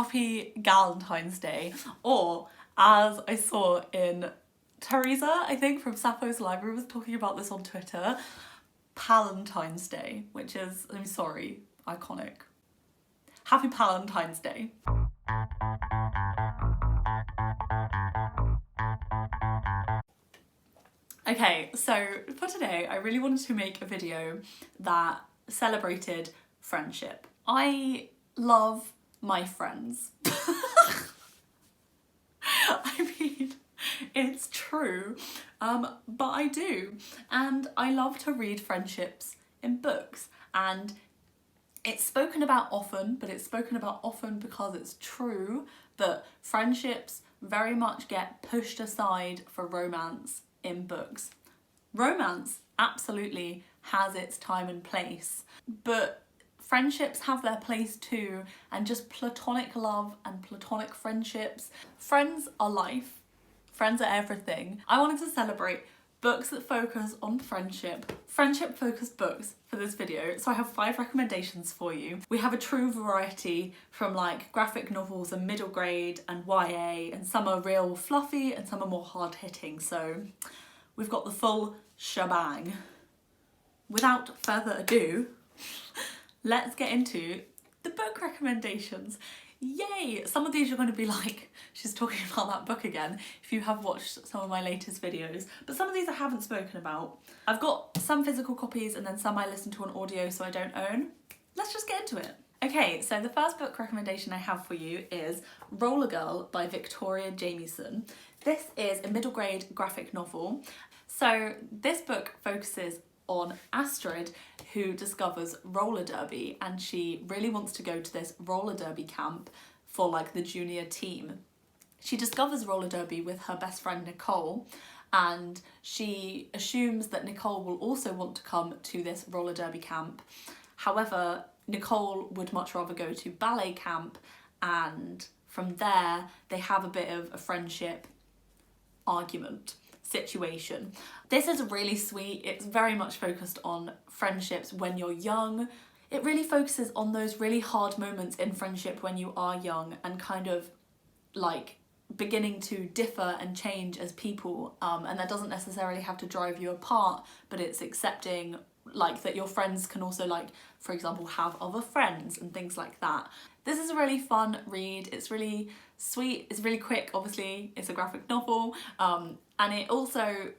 happy Galentine's Day, or as I saw in Teresa, I think from Sappho's Library, was talking about this on Twitter, Palentine's Day, which is, I'm sorry, iconic. Happy Palentine's Day. Okay, so for today, I really wanted to make a video that celebrated friendship. I love my friends. I mean, it's true, but I do. And I love to read friendships in books. And it's spoken about often, but it's spoken about often because it's true that friendships very much get pushed aside for romance in books. Romance absolutely has its time and place, but friendships have their place too, and just platonic love and platonic friendships. Friends are life. Friends are everything. I wanted to celebrate books that focus on friendship, friendship-focused books for this video. So I have 5 recommendations for you. We have a true variety from like graphic novels and middle grade and YA, and some are real fluffy and some are more hard-hitting. So we've got the full shebang. Without further ado, let's get into the book recommendations. Yay! Some of these you're going to be like, she's talking about that book again, if you have watched some of my latest videos. But some of these I haven't spoken about. I've got some physical copies and then some I listen to on audio so I don't own. Let's just get into it. Okay, so the first book recommendation I have for you is Rollergirl by Victoria Jamieson. This is a middle grade graphic novel. So this book focuses on Astrid, who discovers roller derby, and she really wants to go to this roller derby camp for like the junior team. She discovers roller derby with her best friend Nicole, and she assumes that Nicole will also want to come to this roller derby camp. However, Nicole would much rather go to ballet camp, and from there they have a bit of a friendship argument situation. This is really sweet. It's very much focused on friendships when you're young. It really focuses on those really hard moments in friendship when you are young and kind of like beginning to differ and change as people, and that doesn't necessarily have to drive you apart, but it's accepting like that your friends can also, like, for example, have other friends and things like that. This is a really fun read. It's really sweet, it's really quick, obviously it's a graphic novel, and it also,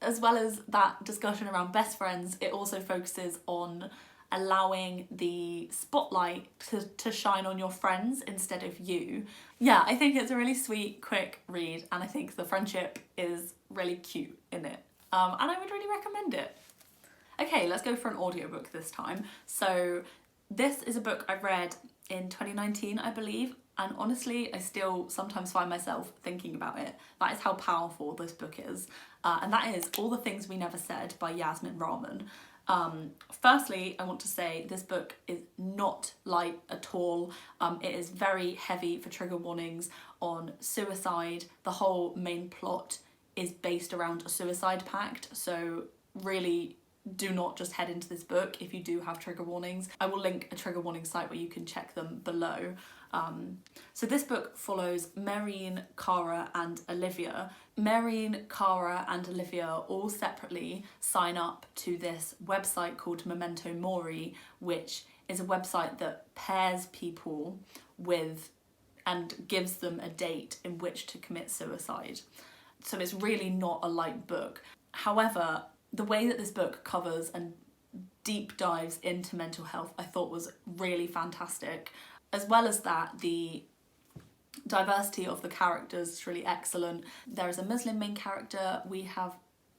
as well as that discussion around best friends, it also focuses on allowing the spotlight to shine on your friends instead of you. Yeah, I think it's a really sweet, quick read, and I think the friendship is really cute in it, and I would really recommend it. Okay, let's go for an audiobook this time. So this is a book I read in 2019, I believe, and honestly, I still sometimes find myself thinking about it. That is how powerful this book is. And that is All the Things We Never Said by Yasmin Rahman. Firstly, I want to say this book is not light at all. It is very heavy for trigger warnings on suicide. The whole main plot is based around a suicide pact, so really do not just head into this book if you do have trigger warnings. I will link a trigger warning site where you can check them below. So this book follows Maureen, Cara and Olivia. Maureen, Cara and Olivia all separately sign up to this website called Memento Mori, which is a website that pairs people with and gives them a date in which to commit suicide. So it's really not a light book. However, the way that this book covers and deep dives into mental health I thought was really fantastic. As well as that, the diversity of the characters is really excellent. There is a Muslim main character, we have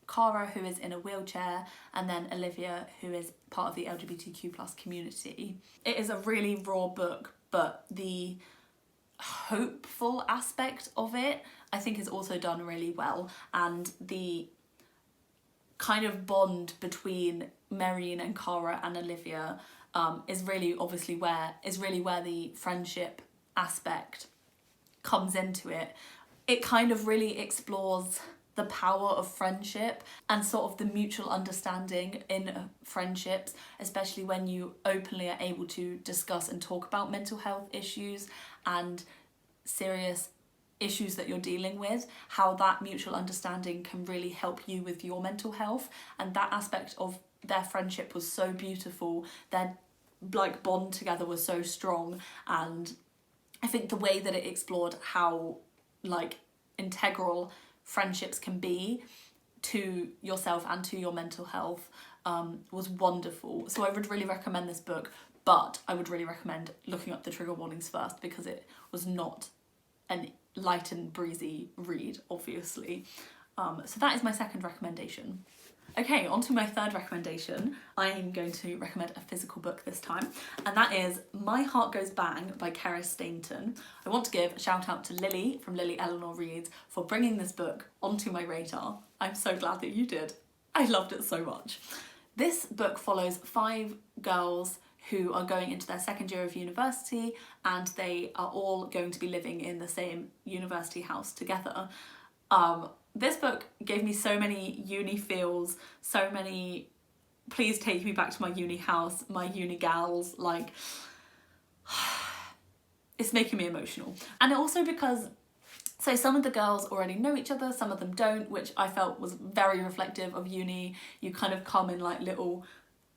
Cara, who is in a wheelchair, and then Olivia, who is part of the LGBTQ+ community. It is a really raw book, but the hopeful aspect of it I think is also done really well, and the kind of bond between Maureen and Cara and Olivia is really where the friendship aspect comes into it. It kind of really explores the power of friendship and sort of the mutual understanding in friendships, especially when you openly are able to discuss and talk about mental health issues, and serious issues that you're dealing with, how that mutual understanding can really help you with your mental health. And that aspect of their friendship was so beautiful. Their like bond together was so strong, and I think the way that it explored how like integral friendships can be to yourself and to your mental health was wonderful. So I would really recommend this book, but I would really recommend looking up the trigger warnings first, because it was not an light and breezy read, obviously. So that is my second recommendation. Okay, on to my third recommendation. I am going to recommend a physical book this time, and that is My Heart Goes Bang by Kerry Stainton. I want to give a shout out to Lily from Lily Eleanor Reads for bringing this book onto my radar. I'm so glad that you did. I loved it so much. This book follows 5 girls who are going into their second year of university, and they are all going to be living in the same university house together. This book gave me so many uni feels, so many please take me back to my uni house, my uni gals, like it's making me emotional. And also because so some of the girls already know each other, some of them don't, which I felt was very reflective of uni. You kind of come in like little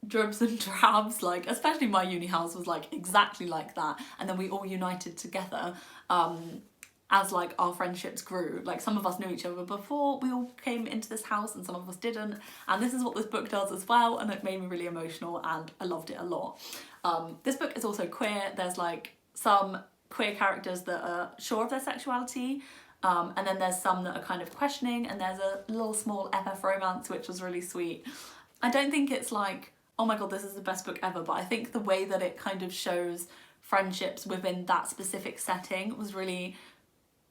dribs and drabs, like especially my uni house was like exactly like that, and then we all united together as like our friendships grew. Like some of us knew each other before we all came into this house and some of us didn't, and this is what this book does as well, and it made me really emotional and I loved it a lot. This book is also queer. There's like some queer characters that are sure of their sexuality, and then there's some that are kind of questioning, and there's a little small FF romance which was really sweet. I don't think it's like, oh my god, this is the best book ever, but I think the way that it kind of shows friendships within that specific setting was really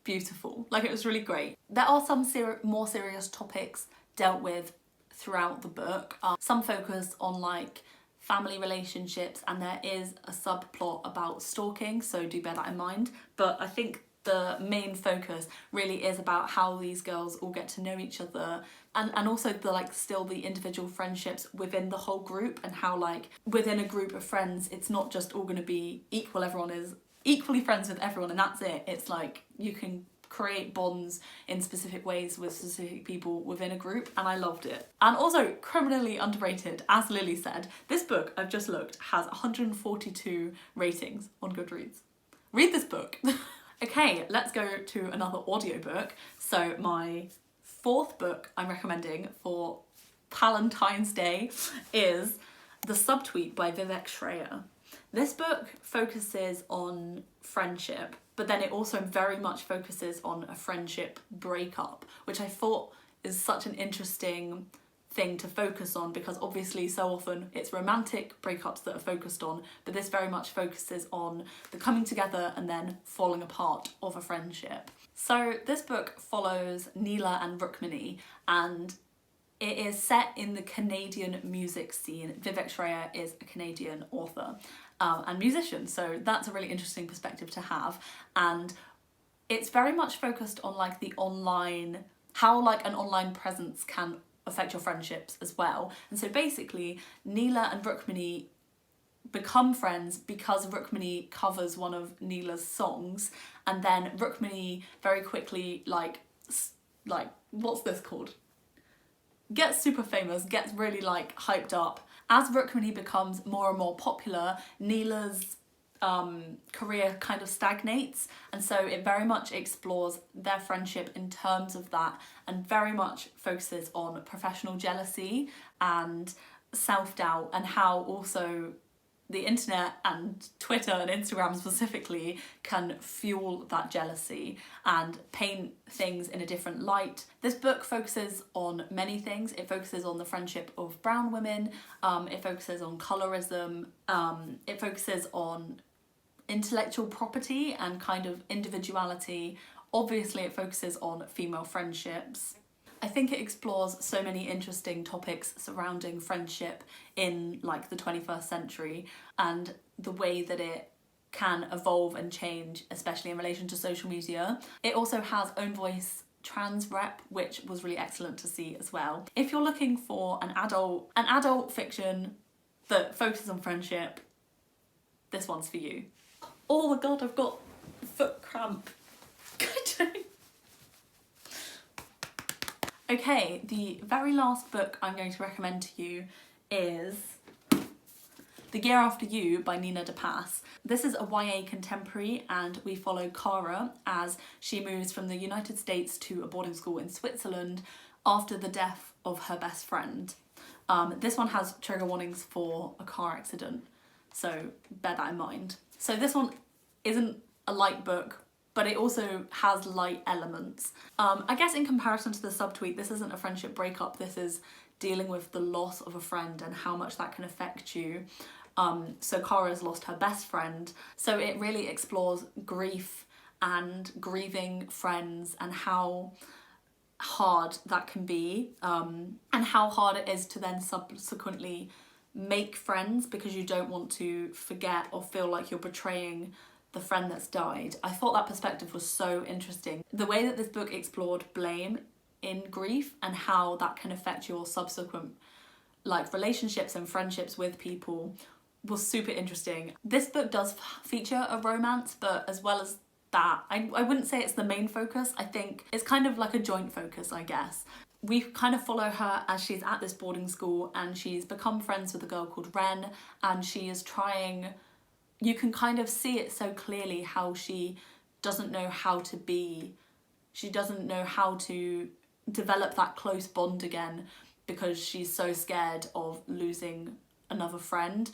beautiful. Like, it was really great. There are some more serious topics dealt with throughout the book. Some focus on like family relationships, and there is a subplot about stalking, so do bear that in mind. But I think the main focus really is about how these girls all get to know each other, and also the like still the individual friendships within the whole group, and how like within a group of friends it's not just all going to be equal, everyone is equally friends with everyone and that's it. It's like you can create bonds in specific ways with specific people within a group, and I loved it. And also criminally underrated, as Lily said, this book, I've just looked, has 142 ratings on Goodreads. Read this book. Okay, let's go to another audiobook. So my fourth book I'm recommending for Palentine's Day is The Subtweet by Vivek Shraya. This book focuses on friendship, but then it also very much focuses on a friendship breakup, which I thought is such an interesting thing to focus on, because obviously so often it's romantic breakups that are focused on, but this very much focuses on the coming together and then falling apart of a friendship. So this book follows Neela and Rukmini, and it is set in the Canadian music scene. Vivek Shraya is a Canadian author and musician, so that's a really interesting perspective to have. And it's very much focused on like the online, how like an online presence can affect your friendships as well. And so basically Neela and Rukmini become friends because Rukmini covers one of Neela's songs, and then Rukmini very quickly like what's this called? Gets super famous, gets really like hyped up. As Rukmini becomes more and more popular, Neela's career kind of stagnates, and so it very much explores their friendship in terms of that, and very much focuses on professional jealousy and self-doubt, and how also the internet and Twitter and Instagram specifically can fuel that jealousy and paint things in a different light. This book focuses on many things. It focuses on the friendship of brown women, it focuses on colorism, it focuses on intellectual property and kind of individuality. Obviously it focuses on female friendships. I think it explores so many interesting topics surrounding friendship in like the 21st century, and the way that it can evolve and change, especially in relation to social media. It also has Own Voice trans rep, which was really excellent to see as well. If you're looking for an adult fiction that focuses on friendship, this one's for you. Oh my god, I've got foot cramp. Okay, the very last book I'm going to recommend to you is The Year After You by Nina de Pass. This is a YA contemporary and we follow Cara as she moves from the United States to a boarding school in Switzerland after the death of her best friend. This one has trigger warnings for a car accident, so bear that in mind. So this one isn't a light book, but it also has light elements. I guess in comparison to the Subtweet, this isn't a friendship breakup, this is dealing with the loss of a friend and how much that can affect you. So Cara's lost her best friend, so it really explores grief and grieving friends and how hard that can be, and how hard it is to then subsequently make friends because you don't want to forget or feel like you're betraying the friend that's died. I thought that perspective was so interesting. The way that this book explored blame in grief and how that can affect your subsequent relationships and friendships with people was super interesting. This book does feature a romance, but as well as that, I wouldn't say it's the main focus. I think it's kind of like a joint focus, I guess. We kind of follow her as she's at this boarding school and she's become friends with a girl called Ren, and she is trying, you can kind of see it so clearly how she doesn't know how to be, she doesn't know how to develop that close bond again because she's so scared of losing another friend.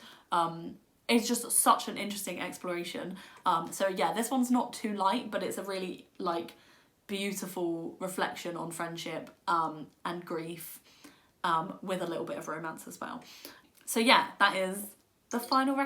It's just such an interesting exploration. So yeah, this one's not too light, but it's a really beautiful reflection on friendship and grief, with a little bit of romance as well. So yeah, that is the final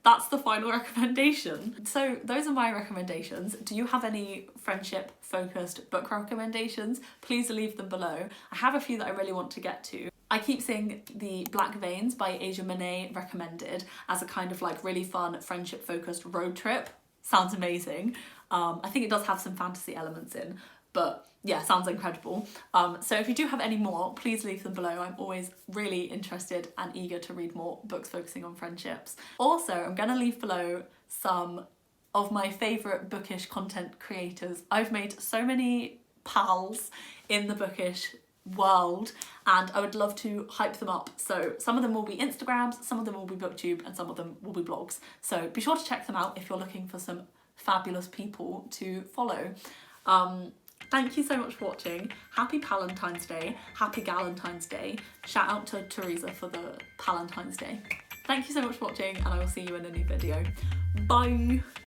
that's the final recommendation. So those are my recommendations. Do you have any friendship focused book recommendations? Please leave them below. I have a few that I really want to get to. I keep seeing the Black Veins by Asia Monet recommended as a kind of really fun friendship focused road trip. Sounds amazing. I think it does have some fantasy elements in, but yeah, sounds incredible. So if you do have any more, please leave them below. I'm always really interested and eager to read more books focusing on friendships. Also, I'm gonna leave below some of my favourite bookish content creators. I've made so many pals in the bookish world and I would love to hype them up. So some of them will be Instagrams, some of them will be booktube, and some of them will be blogs. So be sure to check them out if you're looking for some fabulous people to follow. Thank you so much for watching. Happy Palentine's Day, happy Galentine's Day. Shout out to Teresa for the Palentine's Day. Thank you so much for watching and I will see you in a new video. Bye!